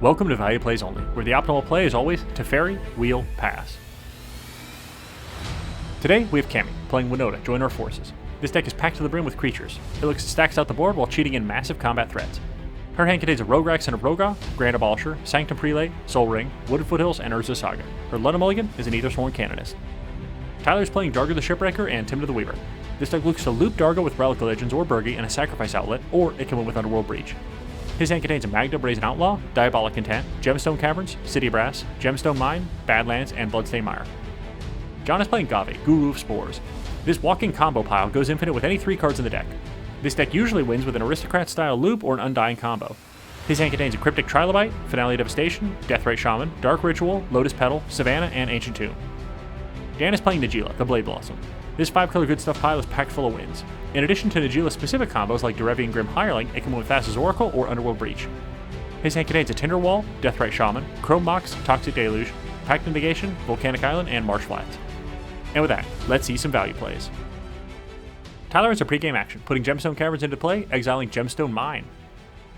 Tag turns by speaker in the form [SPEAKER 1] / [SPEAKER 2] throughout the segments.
[SPEAKER 1] Welcome to Value Plays Only, where the optimal play is always Teferi, Wheel, Pass. Today we have Cammy, playing Winota, join our forces. This deck is packed to the brim with creatures. It looks stacks out the board while cheating in massive combat threats. Her hand contains a Rograk, Son of Roga, Grand Abolisher, Sanctum Prelate, Soul Ring, Wooded Foothills, and Urza Saga. Her Luna Mulligan is an Aethersworn Canonist. Tyler's playing Dargo the Shipwrecker and Tymna the Weaver. This deck looks to loop Dargo with Relic of Legends or Burgi and a Sacrifice Outlet, or it can win with Underworld Breach. His hand contains a Magda Brazen Outlaw, Diabolic Intent, Gemstone Caverns, City Brass, Gemstone Mine, Badlands, and Bloodstained Mire. John is playing Ghave, Guru of Spores. This walking combo pile goes infinite with any 3 cards in the deck. This deck usually wins with an Aristocrat-style loop or an Undying combo. His hand contains a Cryptic Trilobite, Finale of Devastation, Deathrite Shaman, Dark Ritual, Lotus Petal, Savannah, and Ancient Tomb. Dan is playing Najeela, the Blade Blossom. This 5-color good stuff pile is packed full of wins. In addition to Najeela-specific combos like Derevi and Grim Hireling, it can win with Thassa's Oracle or Underworld Breach. His hand contains a Tinderwall, Deathrite Shaman, Chrome Mox, Toxic Deluge, Pact of Negation, Volcanic Island, and Marsh Flats. And with that, let's see some value plays. Tyler has a pregame action, putting Gemstone Caverns into play, exiling Gemstone Mine.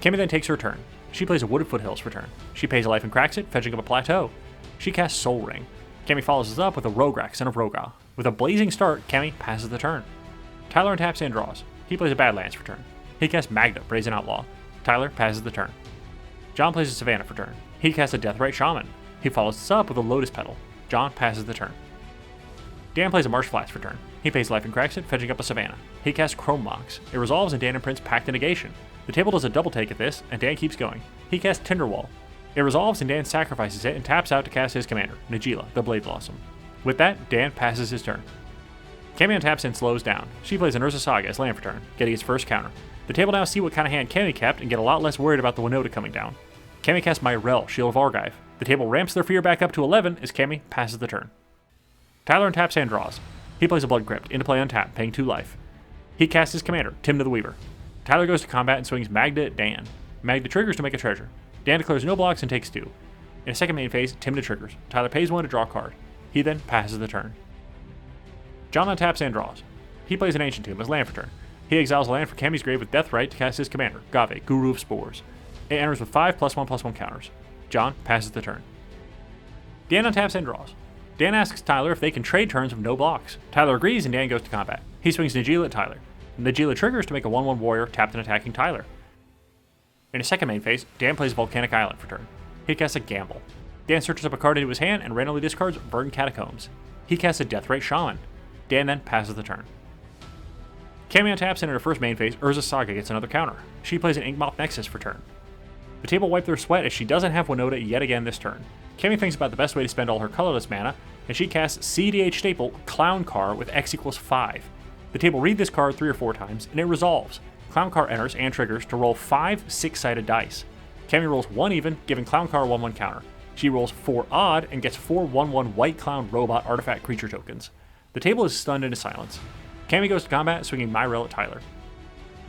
[SPEAKER 1] Cammy then takes her turn. She plays a Wooded Foothills for turn. She pays a life and cracks it, fetching up a Plateau. She casts Soul Ring. Cammy follows this up with a Rograk, Son of Roga. With a blazing start, Cammy passes the turn. Tyler untaps and draws. He plays a Badlands for turn. He casts Magda, Brazen Outlaw. Tyler passes the turn. John plays a Savannah for turn. He casts a Deathrite Shaman. He follows this up with a Lotus Petal. John passes the turn. Dan plays a Marsh Flats for turn. He pays life and cracks it, fetching up a Savannah. He casts Chrome Mox. It resolves and Dan imprints Pact of Negation. The table does a double take at this, and Dan keeps going. He casts Tinderwall. It resolves and Dan sacrifices it and taps out to cast his commander, Najeela, the Blade Blossom. With that, Dan passes his turn. Cammy untaps and slows down. She plays an Urza Saga as land for turn, getting his first counter. The table now see what kind of hand Cammy kept and get a lot less worried about the Winota coming down. Cammy casts Myrel, Shield of Argive. The table ramps their fear back up to 11 as Cammy passes the turn. Tyler untaps and draws. He plays a Blood Crypt, into play untapped, paying 2 life. He casts his commander, Tymna the Weaver. Tyler goes to combat and swings Magda at Dan. Magda triggers to make a treasure. Dan declares no blocks and takes 2. In a second main phase, Tymna triggers. Tyler pays 1 to draw a card. He then passes the turn. John untaps and draws. He plays an Ancient Tomb as land for turn. He exiles a land for Cammy's grave with Deathrite to cast his commander, Ghave, Guru of Spores. It enters with 5+1/+1 counters. John passes the turn. Dan untaps and draws. Dan asks Tyler if they can trade turns with no blocks. Tyler agrees and Dan goes to combat. He swings Najeela at Tyler. Najeela triggers to make a 1/1 warrior tapped and attacking Tyler. In a second main phase, Dan plays Volcanic Island for turn. He casts a Gamble. Dan searches up a card into his hand and randomly discards Verdant Catacombs. He casts a Deathrite Shaman. Dan then passes the turn. Cammy untaps and in her first main phase, Urza Saga gets another counter. She plays an Inkmoth Nexus for turn. The table wiped their sweat as she doesn't have Winota yet again this turn. Cammy thinks about the best way to spend all her colorless mana, and she casts CEDH staple Clown Car with X equals 5. The table read this card 3 or 4 times, and it resolves. Clown Car enters and triggers to roll 5 6-sided dice. Cammy rolls 1 even, giving Clown Car 1/1 counter. She rolls 4 odd and gets 4 1/1 White Clown Robot artifact creature tokens. The table is stunned into silence. Cammy goes to combat, swinging Myrel at Tyler.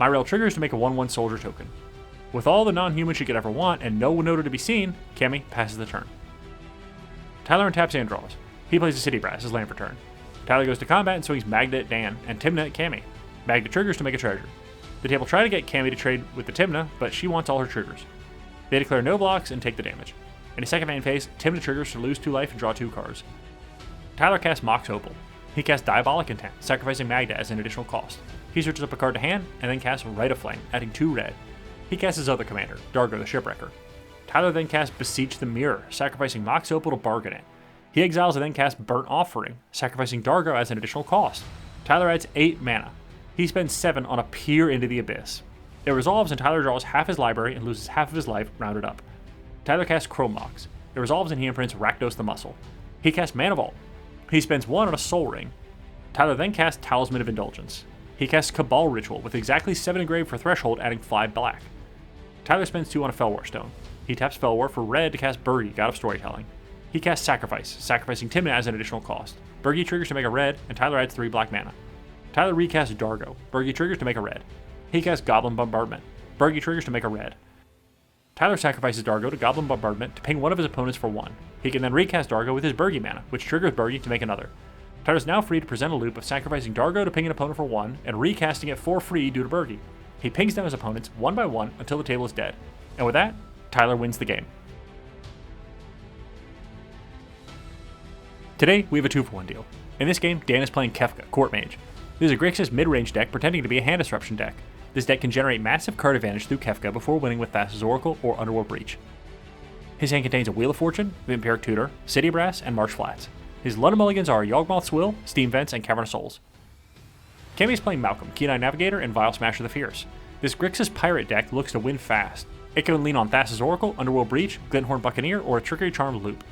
[SPEAKER 1] Myrel triggers to make a 1/1 soldier token. With all the non-human she could ever want and no Winota to be seen, Cammy passes the turn. Tyler untaps and draws. He plays a City Brass as land for turn. Tyler goes to combat and swings Magda at Dan and Tymna at Cammy. Magda triggers to make a treasure. The table try to get Cammy to trade with the Tymna, but she wants all her triggers. They declare no blocks and take the damage. In a second main phase, Tymna triggers to lose 2 life and draw 2 cards. Tyler casts Mox Opal. He casts Diabolic Intent, sacrificing Magda as an additional cost. He searches up a card to hand and then casts Rite of Flame, adding 2 red. He casts his other commander, Dargo the Shipwrecker. Tyler then casts Beseech the Mirror, sacrificing Mox Opal to bargain it. He exiles and then casts Burnt Offering, sacrificing Dargo as an additional cost. Tyler adds 8 mana. He spends 7 on a Peer into the Abyss. It resolves and Tyler draws half his library and loses half of his life, rounded up. Tyler casts Chrome Mox. It resolves and he imprints Rakdos the Muscle. He casts Mana Vault. He spends 1 on a Soul Ring. Tyler then casts Talisman of Indulgence. He casts Cabal Ritual with exactly 7 engraved for Threshold, adding 5 black. Tyler spends 2 on a Felwar Stone. He taps Felwar for red to cast Burgi, God of Storytelling. He casts Sacrifice, sacrificing Tymna as an additional cost. Burgi triggers to make a red, and Tyler adds 3 black mana. Tyler recasts Dargo. Burgi triggers to make a red. He casts Goblin Bombardment. Burgi triggers to make a red. Tyler sacrifices Dargo to Goblin Bombardment to ping one of his opponents for 1. He can then recast Dargo with his Burgi mana, which triggers Burgi to make another. Tyler is now free to present a loop of sacrificing Dargo to ping an opponent for 1, and recasting it for free due to Burgi. He pings down his opponents one by one until the table is dead. And with that, Tyler wins the game. Today, we have a 2-for-1 deal. In this game, Dan is playing Kefka, Court Mage. This is a Grixis mid-range deck pretending to be a hand disruption deck. This deck can generate massive card advantage through Kefka before winning with Thassa's Oracle or Underworld Breach. His hand contains a Wheel of Fortune, Vampiric Tutor, City Brass, and Marsh Flats. His London Mulligans are Yawgmoth's Will, Steam Vents, and Cavern of Souls. Cammy is playing Malcolm, Keen-Eyed Navigator, and Vial Smasher the Fierce. This Grixis Pirate deck looks to win fast. It can lean on Thassa's Oracle, Underworld Breach, Glinthorn Buccaneer, or a Trickery Charmed Loop.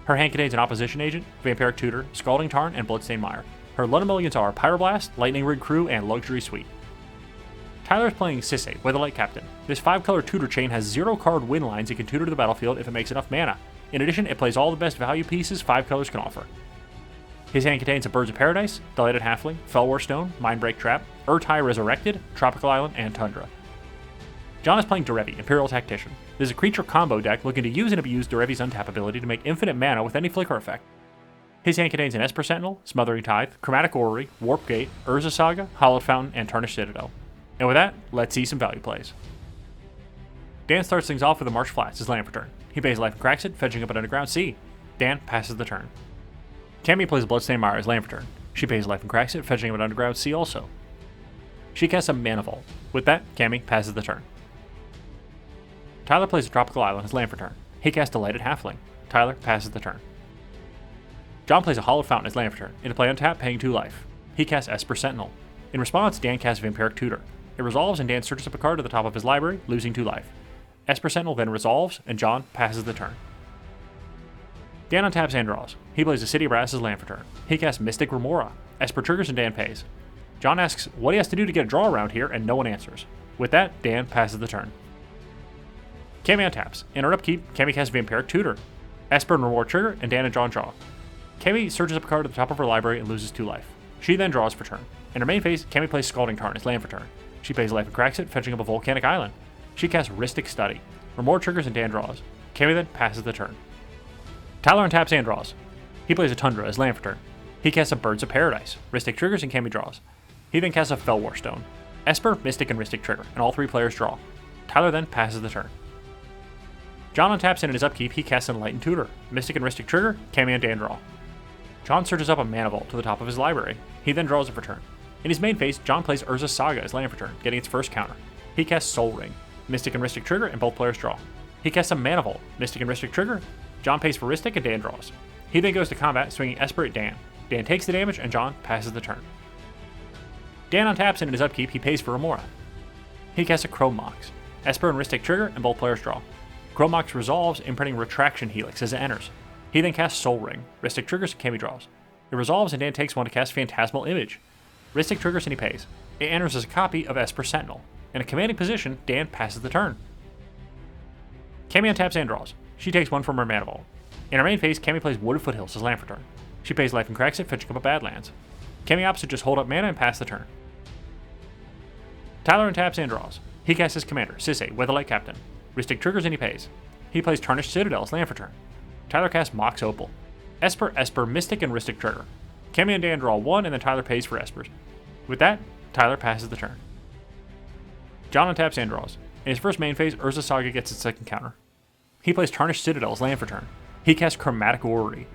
[SPEAKER 1] Her hand contains an Opposition Agent, Vampiric Tutor, Scalding Tarn, and Bloodstained Mire. Her London Mulligans are Pyroblast, Lightning Rig Crew, and Luxury Suite. Tyler is playing Sisay, Weatherlight Captain. This 5-color tutor chain has 0-card win lines it can tutor to the battlefield if it makes enough mana. In addition, it plays all the best value pieces 5 colors can offer. His hand contains a Birds of Paradise, Delighted Halfling, Felwar Stone, Mindbreak Trap, Urtai Resurrected, Tropical Island, and Tundra. John is playing Derevi, Imperial Tactician. This is a creature combo deck looking to use and abuse Derevi's untap ability to make infinite mana with any flicker effect. His hand contains an Esper Sentinel, Smothering Tithe, Chromatic Orrery, Warp Gate, Urza Saga, Hallowed Fountain, and Tarnished Citadel. And with that, let's see some value plays. Dan starts things off with a Marsh Flats, his land for turn. He pays life and cracks it, fetching up an Underground Sea. Dan passes the turn. Cammy plays a Bloodstained Mire as land for turn. She pays life and cracks it, fetching up an Underground Sea also. She casts a Mana Vault. With that, Cammy passes the turn. Tyler plays a Tropical Island as land for turn. He casts Delighted Halfling. Tyler passes the turn. John plays a Hallowed Fountain as land for turn. Into play untap, paying 2 life. He casts Esper Sentinel. In response, Dan casts Vampiric Tutor. It resolves and Dan searches up a card at the top of his library, losing 2 life. Esper Sentinel then resolves, and John passes the turn. Dan untaps and draws. He plays a City Brass as land for turn. He casts Mystic Remora. Esper triggers and Dan pays. John asks what he has to do to get a draw around here, and no one answers. With that, Dan passes the turn. Cammy untaps. In her upkeep, Cammy casts Vampiric Tutor. Esper and Remora trigger, and Dan and John draw. Cammy searches up a card at the top of her library and loses 2 life. She then draws for turn. In her main phase, Cammy plays Scalding Tarn as land for turn. She pays life and cracks it, fetching up a Volcanic Island. She casts Rhystic Study. Remora triggers and Dan draws. Cammy then passes the turn. Tyler untaps and draws. He plays a Tundra as land for turn. He casts a Birds of Paradise. Rhystic triggers and Cammy draws. He then casts a Felwar Stone. Esper, Mystic, and Rhystic trigger, and all 3 players draw. Tyler then passes the turn. John untaps and in his upkeep, he casts Enlightened Tutor. Mystic and Rhystic trigger, Cammy and Dan draw. John searches up a Mana Vault to the top of his library. He then draws it for turn. In his main phase, John plays Urza Saga as land for turn, getting its first counter. He casts Soul Ring. Mystic and Rhystic trigger, and both players draw. He casts a Mana Vault. Mystic and Rhystic trigger. John pays for Rhystic, and Dan draws. He then goes to combat, swinging Esper at Dan. Dan takes the damage, and John passes the turn. Dan untaps, and in his upkeep, he pays for Remora. He casts a Chrome Mox. Esper and Rhystic trigger, and both players draw. Chrome Mox resolves, imprinting Retraction Helix as it enters. He then casts Soul Ring. Rhystic triggers, and Cammy draws. It resolves, and Dan takes 1 to cast Phantasmal Image. Rhystic triggers, and he pays. It enters as a copy of Esper Sentinel. In a commanding position, Dan passes the turn. Cammy untaps and draws. She takes 1 from her Mana Vault. In her main phase, Cammy plays Wooded Foothills as land for turn. She pays life and cracks it, fetching up a Badlands. Cammy opts to just hold up mana and pass the turn. Tyler untaps and draws. He casts his commander, Sisay, Weatherlight Captain. Rhystic triggers and he pays. He plays Tarnished Citadel as land for turn. Tyler casts Mox Opal. Esper, Mystic, and Rhystic trigger. Cammy and Dan draw 1, and then Tyler pays for Espers. With that, Tyler passes the turn. John untaps and draws. In his first main phase, Urza Saga gets its second counter. He plays Tarnished Citadel as land for turn. He casts Chromatic Orrery.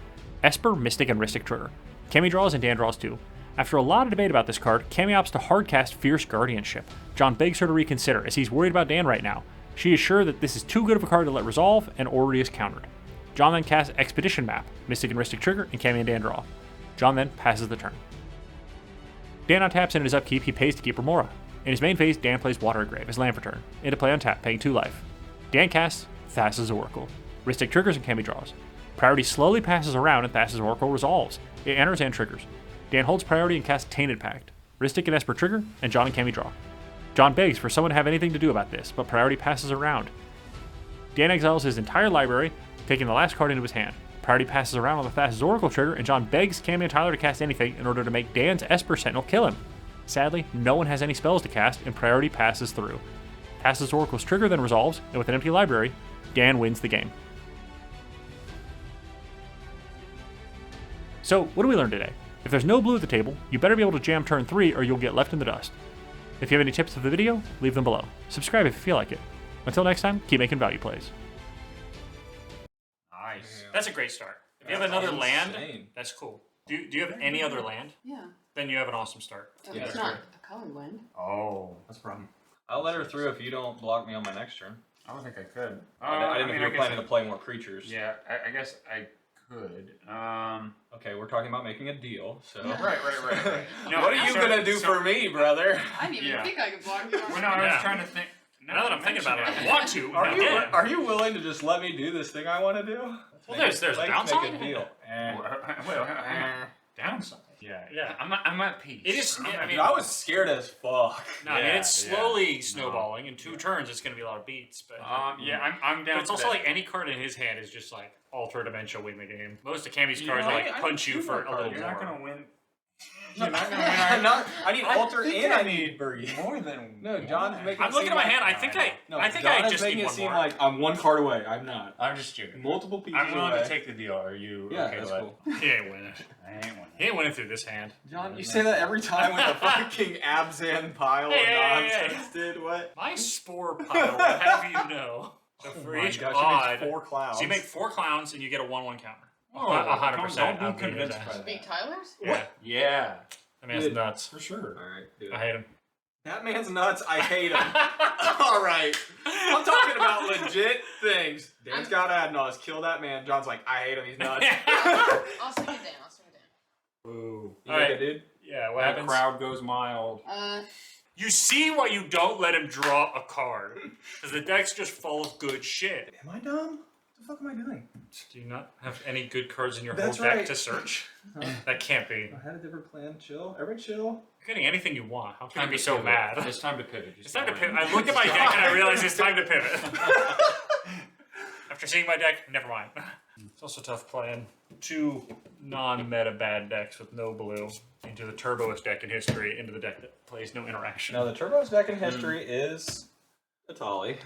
[SPEAKER 1] Esper, Mystic, and Rhystic trigger. Cammy draws and Dan draws 2. After a lot of debate about this card, Cammy opts to hardcast Fierce Guardianship. John begs her to reconsider, as he's worried about Dan right now. She is sure that this is too good of a card to let resolve, and Orrery is countered. John then casts Expedition Map, Mystic and Rhystic trigger, and Cammy and Dan draw. John then passes the turn. Dan untaps and in his upkeep, he pays to keep Remora. In his main phase, Dan plays Watergrave as land for turn. Into play untap, paying 2 life. Dan casts Thassa's Oracle. Rhystic triggers and Cammy draws. Priority slowly passes around and Thassa's Oracle resolves. It enters and triggers. Dan holds priority and casts Tainted Pact. Rhystic and Esper trigger, and John and Cammy draw. John begs for someone to have anything to do about this, but priority passes around. Dan exiles his entire library, taking the last card into his hand. Priority passes around on the Thassa's Oracle trigger, and John begs Cammy and Tyler to cast anything in order to make Dan's Esper Sentinel kill him. Sadly, no one has any spells to cast, and priority passes through. Thassa's Oracle's trigger then resolves, and with an empty library, Dan wins the game. So, what did we learn today? If there's no blue at the table, you better be able to jam turn 3 or you'll get left in the dust. If you have any tips for the video, leave them below. Subscribe if you feel like it. Until next time, keep making value plays. Nice. That's a great start. If you have another land,
[SPEAKER 2] insane.
[SPEAKER 1] that's cool. Do you have any other land?
[SPEAKER 3] Yeah.
[SPEAKER 1] Then you have an awesome start.
[SPEAKER 3] Yeah, it's not a colored land.
[SPEAKER 4] Oh, that's a problem.
[SPEAKER 2] I'll let her through if you don't block me on my next turn.
[SPEAKER 4] I don't think I could.
[SPEAKER 2] I didn't know if you were
[SPEAKER 4] guess
[SPEAKER 2] planning to play more creatures.
[SPEAKER 4] Yeah, I guess I could.
[SPEAKER 2] Okay, we're talking about making a deal, so...
[SPEAKER 4] Right.
[SPEAKER 2] No, what are you gonna do for me, brother?
[SPEAKER 3] I didn't even think I could block you.
[SPEAKER 4] Well, no, I was trying to think.
[SPEAKER 1] Now that I'm thinking about it, I want to.
[SPEAKER 2] Are you willing to just let me do this thing I want to do?
[SPEAKER 1] Well, there's a downside.
[SPEAKER 2] Make a deal.
[SPEAKER 4] Downside. Yeah.
[SPEAKER 1] Yeah.
[SPEAKER 4] I'm at peace.
[SPEAKER 1] It is. I mean,
[SPEAKER 2] I was scared as fuck.
[SPEAKER 1] no, I mean, it's slowly snowballing. In 2 turns, it's going to be a lot of beats. But
[SPEAKER 4] yeah, I'm down.
[SPEAKER 1] But it's also like any card in his hand is just like alter dimension win the game. Most of Cammy's cards are like punch you for a little
[SPEAKER 4] You're
[SPEAKER 1] more.
[SPEAKER 4] not gonna win.
[SPEAKER 2] You're not gonna win. I need alter and I need Bergie.
[SPEAKER 4] More than
[SPEAKER 2] No, John's making.
[SPEAKER 1] I'm looking at my hand. I think I
[SPEAKER 2] John
[SPEAKER 1] just
[SPEAKER 2] is making
[SPEAKER 1] need
[SPEAKER 2] it
[SPEAKER 1] one
[SPEAKER 2] seem
[SPEAKER 1] more.
[SPEAKER 2] like I'm 1 card away. I'm not.
[SPEAKER 4] I'm just joking.
[SPEAKER 2] Multiple pieces
[SPEAKER 4] I'm willing
[SPEAKER 2] away.
[SPEAKER 4] to take the deal. Are you
[SPEAKER 2] Yeah,
[SPEAKER 4] okay
[SPEAKER 2] that's
[SPEAKER 4] with
[SPEAKER 2] cool.
[SPEAKER 1] He ain't winning.
[SPEAKER 4] I ain't winning.
[SPEAKER 1] He ain't winning through this hand.
[SPEAKER 2] John, you say that every time with the fucking Abzan pile of nonsense, dude. What?
[SPEAKER 1] My spore pile will have you know. So for each odd,
[SPEAKER 2] 4 clowns.
[SPEAKER 1] so you make 4 clowns and you get a 1/1 counter.
[SPEAKER 4] Oh,
[SPEAKER 1] 100%.
[SPEAKER 4] Don't be convinced by that.
[SPEAKER 3] Big Tyler's?
[SPEAKER 1] Yeah.
[SPEAKER 4] Yeah,
[SPEAKER 1] I mean, it's nuts.
[SPEAKER 4] for sure.
[SPEAKER 2] All right, dude.
[SPEAKER 1] I hate him.
[SPEAKER 2] That man's nuts. I hate him. All right. I'm talking about legit things. Dan's got adnos. Kill that man. John's like, I hate him. He's nuts.
[SPEAKER 3] I'll swing it down.
[SPEAKER 4] Ooh.
[SPEAKER 2] You
[SPEAKER 1] All right.
[SPEAKER 2] like it, dude?
[SPEAKER 1] Yeah, what
[SPEAKER 4] The
[SPEAKER 1] happens?
[SPEAKER 4] crowd goes mild.
[SPEAKER 1] You see why you don't let him draw a card. Because the deck's just full of good shit.
[SPEAKER 2] Am I dumb? What the fuck am I doing?
[SPEAKER 1] Do you not have any good cards in your
[SPEAKER 2] That's
[SPEAKER 1] whole deck
[SPEAKER 2] right.
[SPEAKER 1] to search? That can't be.
[SPEAKER 2] I had a different plan. Chill. Everybody chill.
[SPEAKER 1] You're getting anything you want. How can I be so mad?
[SPEAKER 4] It's time to pivot.
[SPEAKER 1] It's time to pivot. I look at my deck and I realize it's time to pivot. After seeing my deck, never mind. It's also tough playing 2 non-meta bad decks with no blue into the turboest deck in history, into the deck that plays no interaction.
[SPEAKER 2] Now, the Turbo's deck in history is Atali.